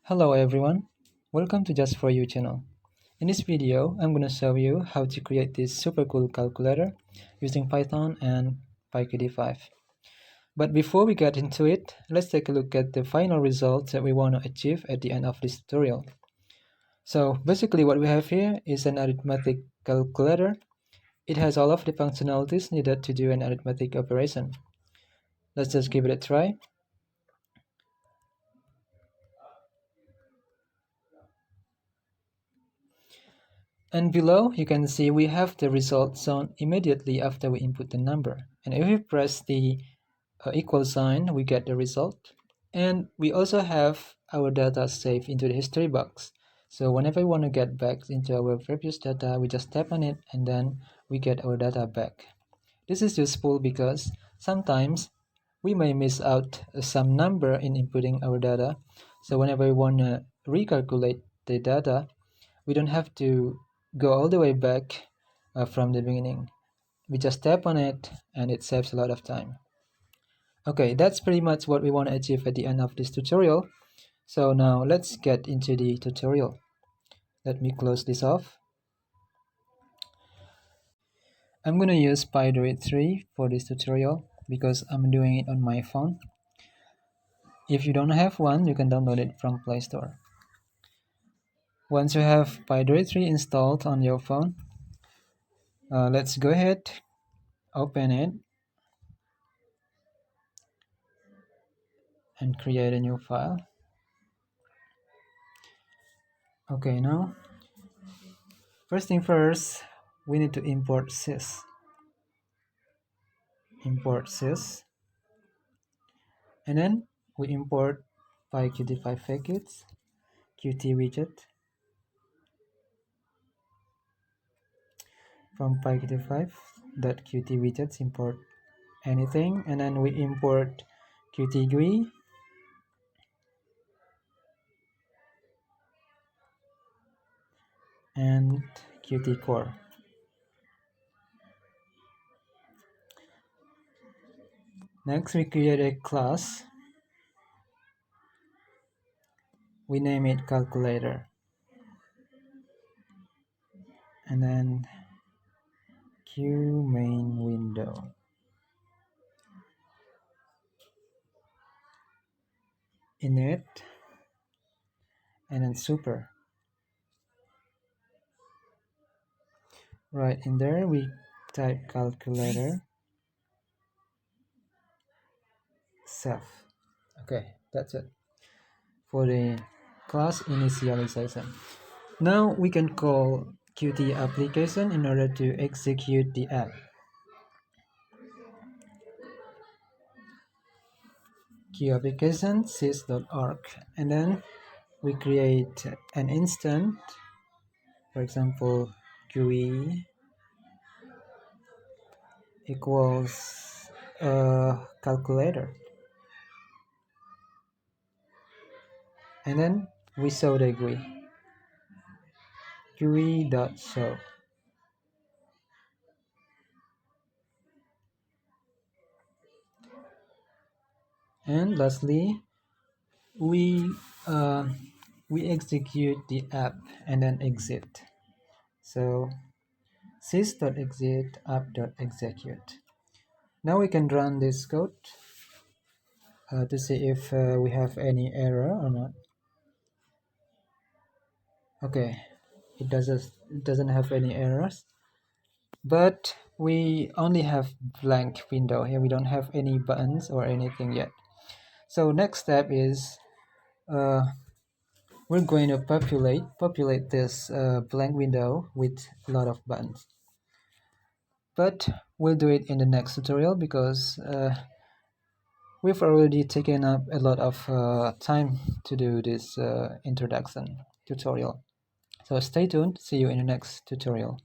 Hello everyone, welcome to Just For You channel. In this video, I'm going to show you how to create this super cool calculator using Python and PyQt5. But before we get into it, let's take a look at the final results that we want to achieve at the end of this tutorial. So basically what we have here is an arithmetic calculator. It has all of the functionalities needed to do an arithmetic operation. Let's just give it a try. And below, you can see we have the result shown immediately after we input the number. And if we press the equal sign, we get the result. And we also have our data saved into the history box. So whenever we want to get back into our previous data, we just tap on it and then we get our data back. This is useful because sometimes we may miss out some number in inputting our data. So whenever we want to recalculate the data, we don't have to go all the way back from the beginning. We just tap on it and it saves a lot of time. Okay, that's pretty much what we want to achieve at the end of this tutorial. So now let's get into the tutorial. Let me close this off. I'm going to use PyDroid 3 for this tutorial because I'm doing it on my phone. If you don't have one, you can download it from Play Store. Once you have PyDroid 3 installed on your phone, let's go ahead, open it, and create a new file. Okay, now first thing first, we need to import sys. Import sys, and then we import PyQt5 package, Qt widget. From PyQt5.qt widgets, import anything, and then we import Qt GUI, and Qt core. Next, we create a class. We name it calculator, and then Q main window. Init, and then super. Right in there, we type calculator self. Okay, that's it for the class initialization. Now we can call Qt application in order to execute the app. Q application sys.org, and then we create an instance, for example GUI equals calculator, and then we show the GUI.show. And lastly, we execute the app and then exit. So sys.exit app.execute. Now we can run this code to see if we have any error or not. Okay, it doesn't have any errors, but we only have blank window here. We don't have any buttons or anything yet. So next step is we're going to populate this blank window with a lot of buttons. But we'll do it in the next tutorial because we've already taken up a lot of time to do this introduction tutorial. So stay tuned, see you in the next tutorial.